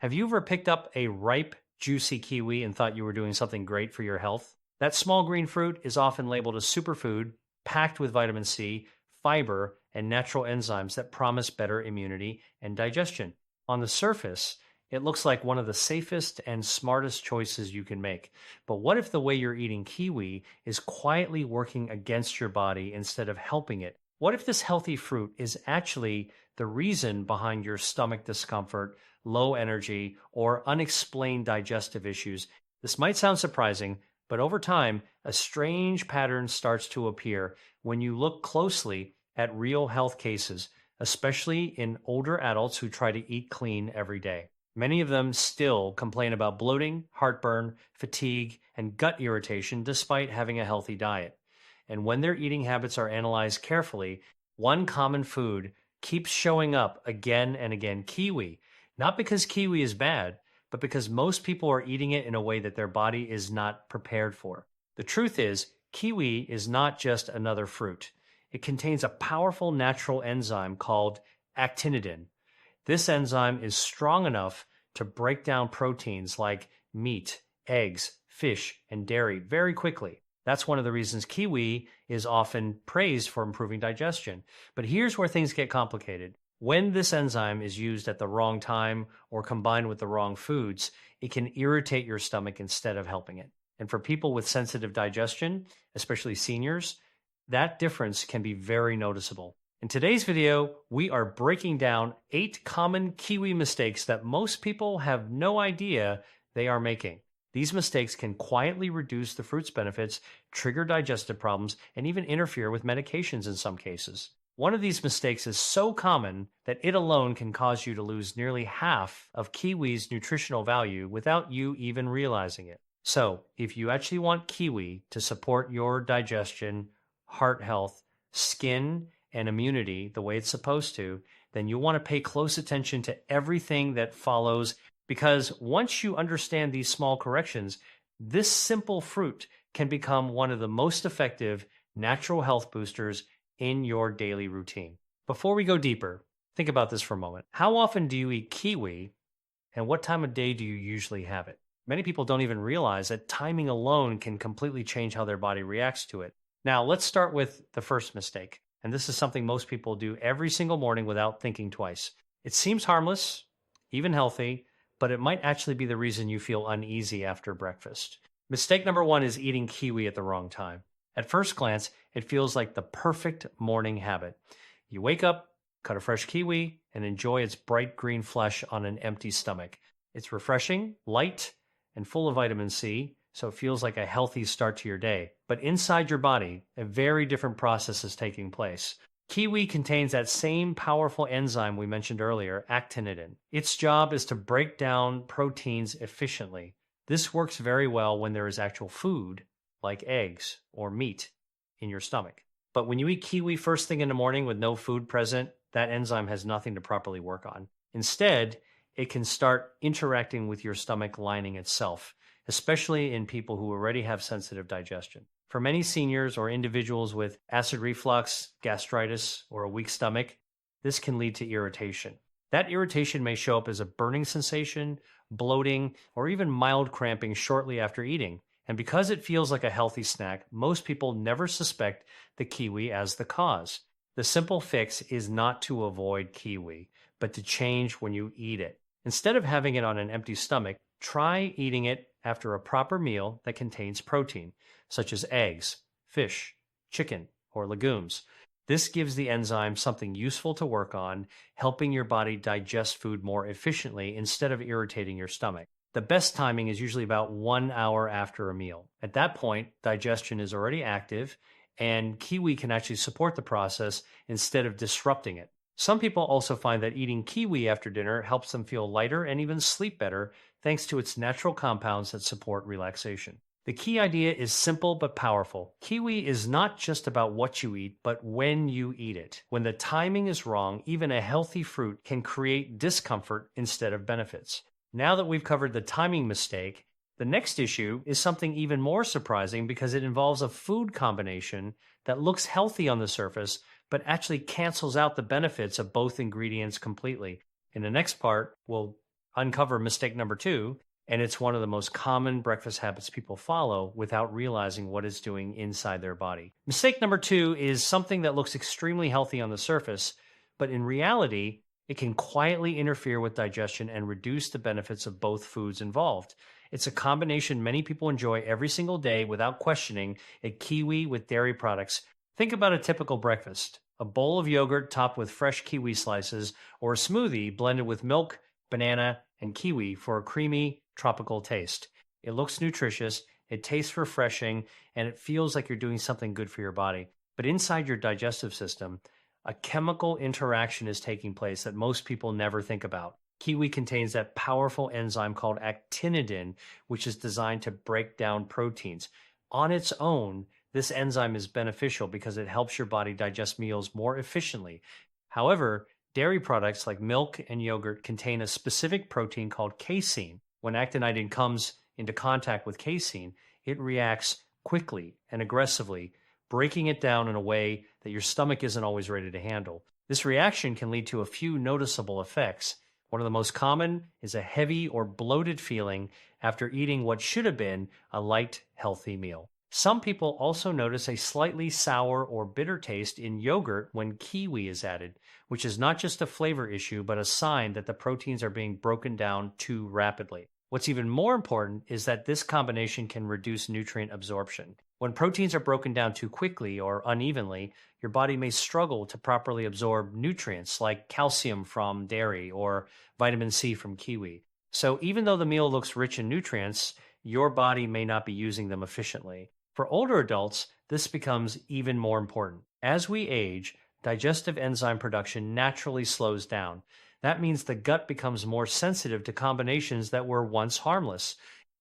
Have you ever picked up a ripe, juicy kiwi and thought you were doing something great for your health? That small green fruit is often labeled a superfood, packed with vitamin C, fiber, and natural enzymes that promise better immunity and digestion. On the surface, it looks like one of the safest and smartest choices you can make. But what if the way you're eating kiwi is quietly working against your body instead of helping it? What if this healthy fruit is actually the reason behind your stomach discomfort, low energy, or unexplained digestive issues? This might sound surprising, but over time, a strange pattern starts to appear when you look closely at real health cases, especially in older adults who try to eat clean every day. Many of them still complain about bloating, heartburn, fatigue, and gut irritation despite having a healthy diet. And when their eating habits are analyzed carefully, one common food keeps showing up again and again: kiwi. Not because kiwi is bad, but because most people are eating it in a way that their body is not prepared for. The truth is, kiwi is not just another fruit. It contains a powerful natural enzyme called actinidin. This enzyme is strong enough to break down proteins like meat, eggs, fish, and dairy very quickly. That's one of the reasons kiwi is often praised for improving digestion. But here's where things get complicated. When this enzyme is used at the wrong time or combined with the wrong foods, it can irritate your stomach instead of helping it. And for people with sensitive digestion, especially seniors, that difference can be very noticeable. In today's video, we are breaking down 8 common kiwi mistakes that most people have no idea they are making. These mistakes can quietly reduce the fruit's benefits, trigger digestive problems, and even interfere with medications in some cases. One of these mistakes is so common that it alone can cause you to lose nearly half of kiwi's nutritional value without you even realizing it. So, if you actually want kiwi to support your digestion, heart health, skin, and immunity the way it's supposed to, then you'll want to pay close attention to everything that follows, because once you understand these small corrections, this simple fruit can become one of the most effective natural health boosters in your daily routine. Before we go deeper, think about this for a moment. How often do you eat kiwi, and what time of day do you usually have it? Many people don't even realize that timing alone can completely change how their body reacts to it. Now, let's start with the first mistake. And this is something most people do every single morning without thinking twice. It seems harmless, even healthy, but it might actually be the reason you feel uneasy after breakfast. Mistake number 1 is eating kiwi at the wrong time. At first glance, it feels like the perfect morning habit. You wake up, cut a fresh kiwi, and enjoy its bright green flesh on an empty stomach. It's refreshing, light, and full of vitamin C, so it feels like a healthy start to your day. But inside your body, a very different process is taking place. Kiwi contains that same powerful enzyme we mentioned earlier, actinidin. Its job is to break down proteins efficiently. This works very well when there is actual food, like eggs or meat, in your stomach. But when you eat kiwi first thing in the morning with no food present, that enzyme has nothing to properly work on. Instead, it can start interacting with your stomach lining itself, especially in people who already have sensitive digestion. For many seniors or individuals with acid reflux, gastritis, or a weak stomach, this can lead to irritation. That irritation may show up as a burning sensation, bloating, or even mild cramping shortly after eating. And because it feels like a healthy snack, most people never suspect the kiwi as the cause. The simple fix is not to avoid kiwi, but to change when you eat it. Instead of having it on an empty stomach, try eating it after a proper meal that contains protein, such as eggs, fish, chicken, or legumes. This gives the enzyme something useful to work on, helping your body digest food more efficiently instead of irritating your stomach. The best timing is usually about 1 hour after a meal. At that point, digestion is already active, and kiwi can actually support the process instead of disrupting it. Some people also find that eating kiwi after dinner helps them feel lighter and even sleep better, thanks to its natural compounds that support relaxation. The key idea is simple but powerful. Kiwi is not just about what you eat, but when you eat it. When the timing is wrong, even a healthy fruit can create discomfort instead of benefits. Now that we've covered the timing mistake, the next issue is something even more surprising because it involves a food combination that looks healthy on the surface, but actually cancels out the benefits of both ingredients completely. In the next part, we'll uncover mistake number two, and it's one of the most common breakfast habits people follow without realizing what it's doing inside their body. Mistake number two is something that looks extremely healthy on the surface, but in reality, it can quietly interfere with digestion and reduce the benefits of both foods involved. It's a combination many people enjoy every single day without questioning: a kiwi with dairy products. Think about a typical breakfast: a bowl of yogurt topped with fresh kiwi slices, or a smoothie blended with milk, banana, and kiwi for a creamy, tropical taste. It looks nutritious, it tastes refreshing, and it feels like you're doing something good for your body. But inside your digestive system, a chemical interaction is taking place that most people never think about. Kiwi contains that powerful enzyme called actinidin, which is designed to break down proteins. On its own, this enzyme is beneficial because it helps your body digest meals more efficiently. However, dairy products like milk and yogurt contain a specific protein called casein. When actinidin comes into contact with casein, it reacts quickly and aggressively, breaking it down in a way that your stomach isn't always ready to handle. This reaction can lead to a few noticeable effects. One of the most common is a heavy or bloated feeling after eating what should have been a light, healthy meal. Some people also notice a slightly sour or bitter taste in yogurt when kiwi is added, which is not just a flavor issue, but a sign that the proteins are being broken down too rapidly. What's even more important is that this combination can reduce nutrient absorption. When proteins are broken down too quickly or unevenly, your body may struggle to properly absorb nutrients like calcium from dairy or vitamin C from kiwi. So even though the meal looks rich in nutrients, your body may not be using them efficiently. For older adults, this becomes even more important. As we age, digestive enzyme production naturally slows down. That means the gut becomes more sensitive to combinations that were once harmless.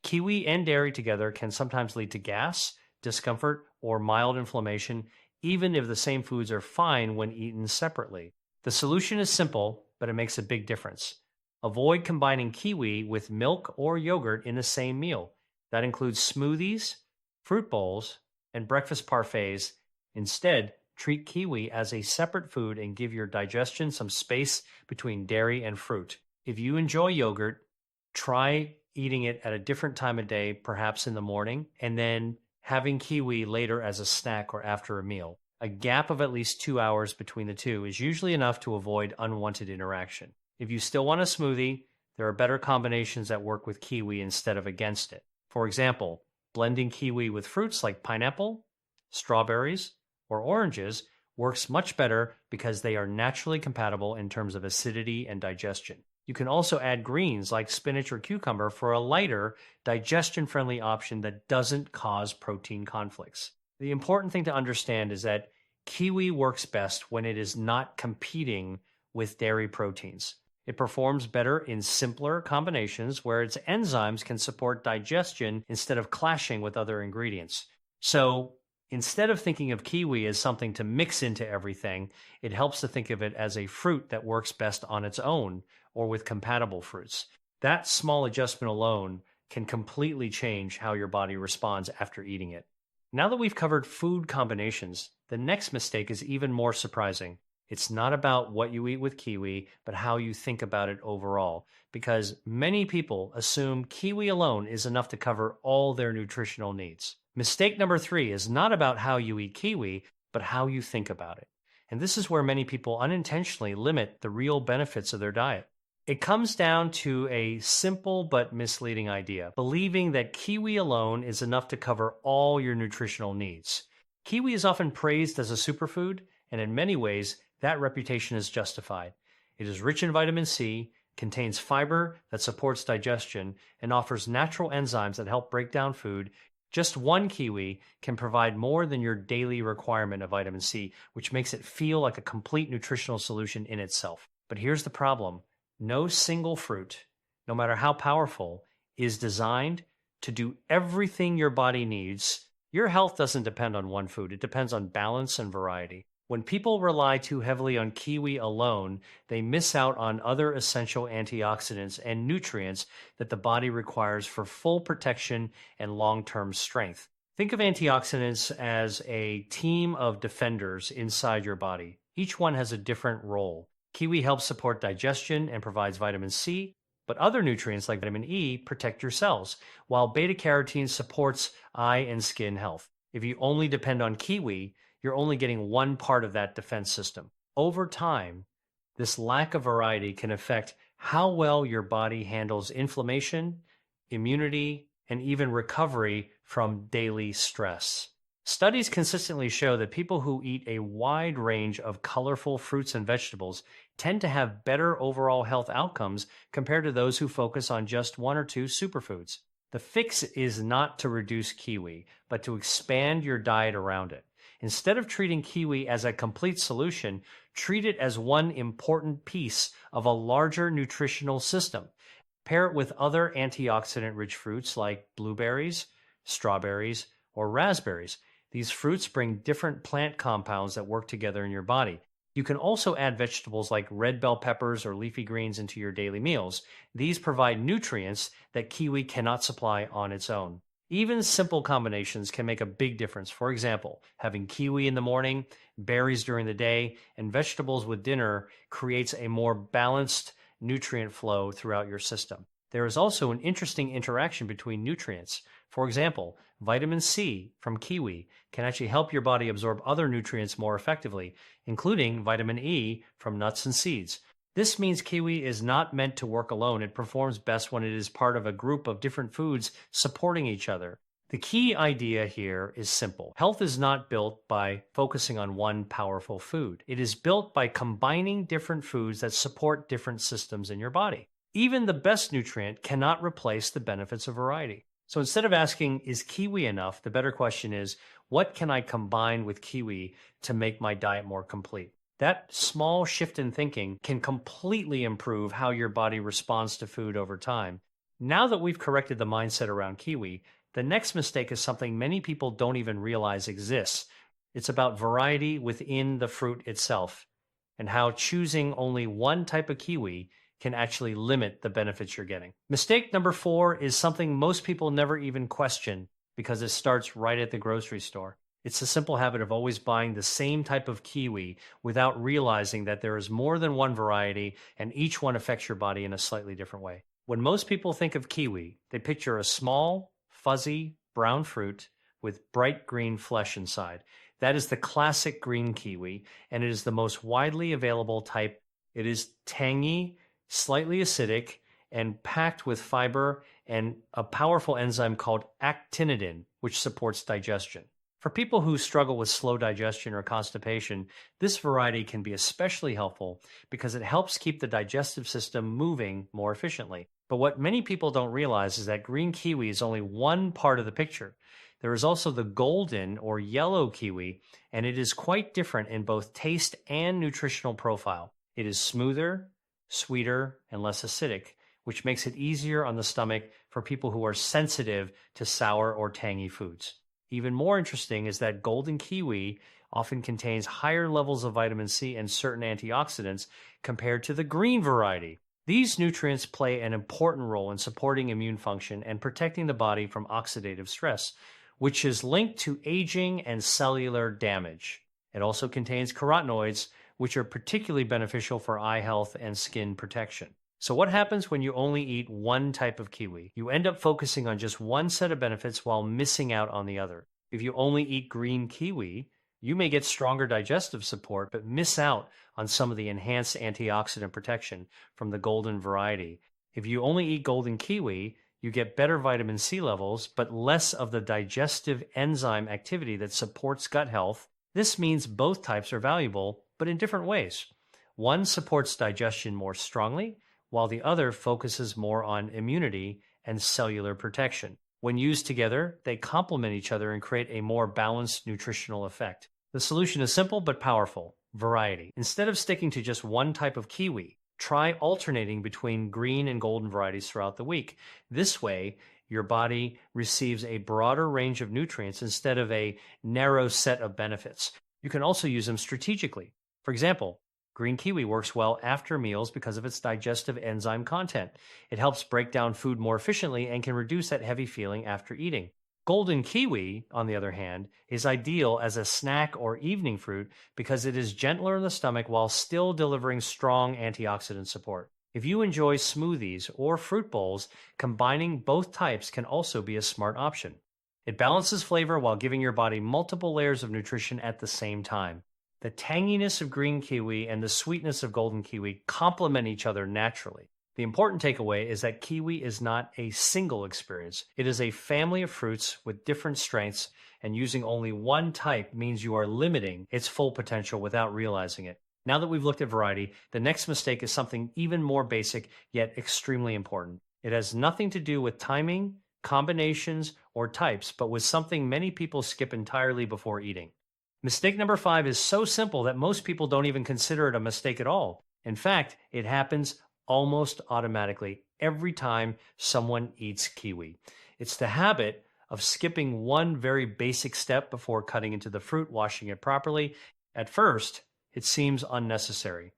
Kiwi and dairy together can sometimes lead to gas, discomfort, or mild inflammation, even if the same foods are fine when eaten separately. The solution is simple, but it makes a big difference. Avoid combining kiwi with milk or yogurt in the same meal. That includes smoothies, fruit bowls, and breakfast parfaits. Instead, treat kiwi as a separate food and give your digestion some space between dairy and fruit. If you enjoy yogurt, try eating it at a different time of day, perhaps in the morning, and then having kiwi later as a snack or after a meal. A gap of at least 2 hours between the two is usually enough to avoid unwanted interaction. If you still want a smoothie, there are better combinations that work with kiwi instead of against it. For example, blending kiwi with fruits like pineapple, strawberries, or oranges works much better because they are naturally compatible in terms of acidity and digestion. You can also add greens like spinach or cucumber for a lighter, digestion-friendly option that doesn't cause protein conflicts. The important thing to understand is that kiwi works best when it is not competing with dairy proteins. It performs better in simpler combinations where its enzymes can support digestion instead of clashing with other ingredients. So, instead of thinking of kiwi as something to mix into everything, it helps to think of it as a fruit that works best on its own or with compatible fruits. That small adjustment alone can completely change how your body responds after eating it. Now that we've covered food combinations, the next mistake is even more surprising. It's not about what you eat with kiwi, but how you think about it overall, because many people assume kiwi alone is enough to cover all their nutritional needs. Mistake number 3 is not about how you eat kiwi, but how you think about it. And this is where many people unintentionally limit the real benefits of their diet. It comes down to a simple but misleading idea, believing that kiwi alone is enough to cover all your nutritional needs. Kiwi is often praised as a superfood, and in many ways, that reputation is justified. It is rich in vitamin C, contains fiber that supports digestion, and offers natural enzymes that help break down food. Just one kiwi can provide more than your daily requirement of vitamin C, which makes it feel like a complete nutritional solution in itself. But here's the problem. No single fruit, no matter how powerful, is designed to do everything your body needs. Your health doesn't depend on one food. It depends on balance and variety. When people rely too heavily on kiwi alone, they miss out on other essential antioxidants and nutrients that the body requires for full protection and long-term strength. Think of antioxidants as a team of defenders inside your body. Each one has a different role. Kiwi helps support digestion and provides vitamin C. But other nutrients like vitamin E protect your cells, while beta carotene supports eye and skin health. If you only depend on kiwi, you're only getting one part of that defense system. Over time, this lack of variety can affect how well your body handles inflammation, immunity, and even recovery from daily stress. Studies consistently show that people who eat a wide range of colorful fruits and vegetables tend to have better overall health outcomes compared to those who focus on just one or two superfoods. The fix is not to reduce kiwi, but to expand your diet around it. Instead of treating kiwi as a complete solution, treat it as one important piece of a larger nutritional system. Pair it with other antioxidant-rich fruits like blueberries, strawberries, or raspberries. These fruits bring different plant compounds that work together in your body. You can also add vegetables like red bell peppers or leafy greens into your daily meals. These provide nutrients that kiwi cannot supply on its own. Even simple combinations can make a big difference. For example, having kiwi in the morning, berries during the day, and vegetables with dinner creates a more balanced nutrient flow throughout your system. There is also an interesting interaction between nutrients. For example, vitamin C from kiwi can actually help your body absorb other nutrients more effectively, including vitamin E from nuts and seeds. This means kiwi is not meant to work alone. It performs best when it is part of a group of different foods supporting each other. The key idea here is simple. Health is not built by focusing on one powerful food. It is built by combining different foods that support different systems in your body. Even the best nutrient cannot replace the benefits of variety. So instead of asking, is kiwi enough? The better question is, what can I combine with kiwi to make my diet more complete? That small shift in thinking can completely improve how your body responds to food over time. Now that we've corrected the mindset around kiwi, the next mistake is something many people don't even realize exists. It's about variety within the fruit itself and how choosing only one type of kiwi can actually limit the benefits you're getting. Mistake number 4 is something most people never even question because it starts right at the grocery store. It's the simple habit of always buying the same type of kiwi without realizing that there is more than one variety and each one affects your body in a slightly different way. When most people think of kiwi, they picture a small, fuzzy, brown fruit with bright green flesh inside. That is the classic green kiwi, and it is the most widely available type. It is tangy, slightly acidic, and packed with fiber and a powerful enzyme called actinidin, which supports digestion. For people who struggle with slow digestion or constipation, this variety can be especially helpful because it helps keep the digestive system moving more efficiently. But what many people don't realize is that green kiwi is only one part of the picture. There is also the golden or yellow kiwi, and it is quite different in both taste and nutritional profile. It is smoother, sweeter, and less acidic, which makes it easier on the stomach for people who are sensitive to sour or tangy foods. Even more interesting is that golden kiwi often contains higher levels of vitamin C and certain antioxidants compared to the green variety. These nutrients play an important role in supporting immune function and protecting the body from oxidative stress, which is linked to aging and cellular damage. It also contains carotenoids, which are particularly beneficial for eye health and skin protection. So what happens when you only eat one type of kiwi? You end up focusing on just one set of benefits while missing out on the other. If you only eat green kiwi, you may get stronger digestive support, but miss out on some of the enhanced antioxidant protection from the golden variety. If you only eat golden kiwi, you get better vitamin C levels, but less of the digestive enzyme activity that supports gut health. This means both types are valuable, but in different ways. One supports digestion more strongly, while the other focuses more on immunity and cellular protection. When used together, they complement each other and create a more balanced nutritional effect. The solution is simple but powerful: variety. Instead of sticking to just one type of kiwi, try alternating between green and golden varieties throughout the week. This way, your body receives a broader range of nutrients instead of a narrow set of benefits. You can also use them strategically. For example, green kiwi works well after meals because of its digestive enzyme content. It helps break down food more efficiently and can reduce that heavy feeling after eating. Golden kiwi, on the other hand, is ideal as a snack or evening fruit because it is gentler in the stomach while still delivering strong antioxidant support. If you enjoy smoothies or fruit bowls, combining both types can also be a smart option. It balances flavor while giving your body multiple layers of nutrition at the same time. The tanginess of green kiwi and the sweetness of golden kiwi complement each other naturally. The important takeaway is that kiwi is not a single experience. It is a family of fruits with different strengths, and using only one type means you are limiting its full potential without realizing it. Now that we've looked at variety, the next mistake is something even more basic, yet extremely important. It has nothing to do with timing, combinations, or types, but with something many people skip entirely before eating. Mistake number 5 is so simple that most people don't even consider it a mistake at all. In fact, it happens almost automatically every time someone eats kiwi. It's the habit of skipping one very basic step before cutting into the fruit, washing it properly. At first, it seems unnecessary.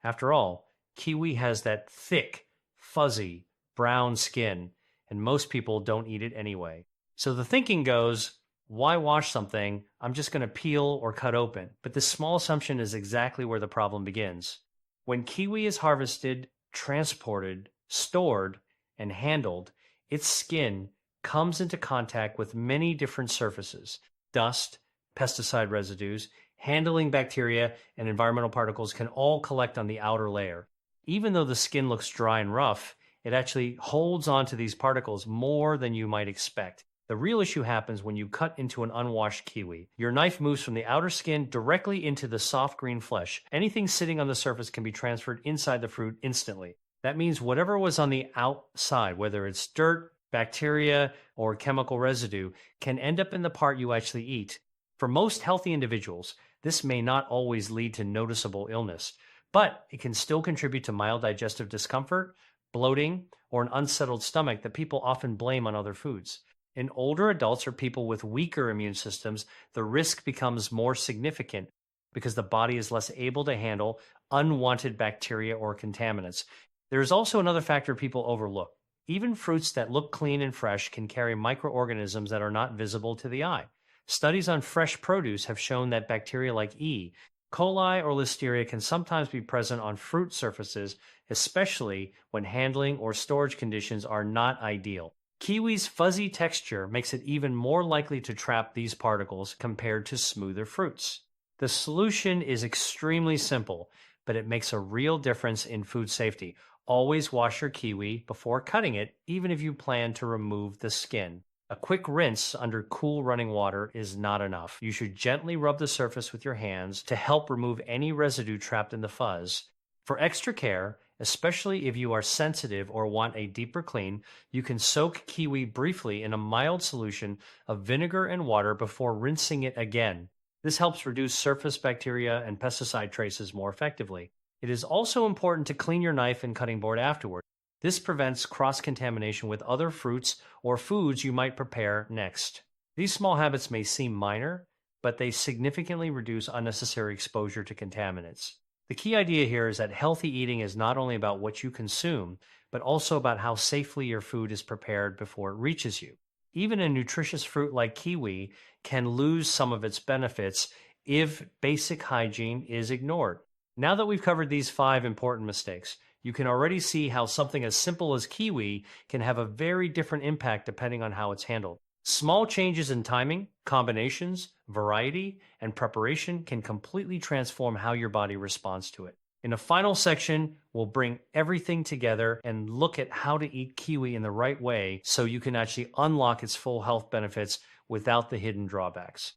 After all, kiwi has that thick, fuzzy, brown skin, and most people don't eat it anyway. So the thinking goes, why wash something? I'm just going to peel or cut open. But this small assumption is exactly where the problem begins. When kiwi is harvested, transported, stored, and handled, its skin comes into contact with many different surfaces. Dust, pesticide residues, handling bacteria, and environmental particles can all collect on the outer layer. Even though the skin looks dry and rough, it actually holds onto these particles more than you might expect. The real issue happens when you cut into an unwashed kiwi. Your knife moves from the outer skin directly into the soft green flesh. Anything sitting on the surface can be transferred inside the fruit instantly. That means whatever was on the outside, whether it's dirt, bacteria, or chemical residue, can end up in the part you actually eat. For most healthy individuals, this may not always lead to noticeable illness, but it can still contribute to mild digestive discomfort, bloating, or an unsettled stomach that people often blame on other foods. In older adults or people with weaker immune systems, the risk becomes more significant because the body is less able to handle unwanted bacteria or contaminants. There is also another factor people overlook. Even fruits that look clean and fresh can carry microorganisms that are not visible to the eye. Studies on fresh produce have shown that bacteria like E. coli or listeria can sometimes be present on fruit surfaces, especially when handling or storage conditions are not ideal. Kiwi's fuzzy texture makes it even more likely to trap these particles compared to smoother fruits. The solution is extremely simple, but it makes a real difference in food safety. Always wash your kiwi before cutting it, even if you plan to remove the skin. A quick rinse under cool running water is not enough. You should gently rub the surface with your hands to help remove any residue trapped in the fuzz. For extra care, especially if you are sensitive or want a deeper clean, you can soak kiwi briefly in a mild solution of vinegar and water before rinsing it again. This helps reduce surface bacteria and pesticide traces more effectively. It is also important to clean your knife and cutting board afterward. This prevents cross-contamination with other fruits or foods you might prepare next. These small habits may seem minor, but they significantly reduce unnecessary exposure to contaminants. The key idea here is that healthy eating is not only about what you consume, but also about how safely your food is prepared before it reaches you. Even a nutritious fruit like kiwi can lose some of its benefits if basic hygiene is ignored. Now that we've covered these 5 important mistakes, you can already see how something as simple as kiwi can have a very different impact depending on how it's handled. Small changes in timing, combinations, variety, and preparation can completely transform how your body responds to it. In a final section, we'll bring everything together and look at how to eat kiwi in the right way so you can actually unlock its full health benefits without the hidden drawbacks.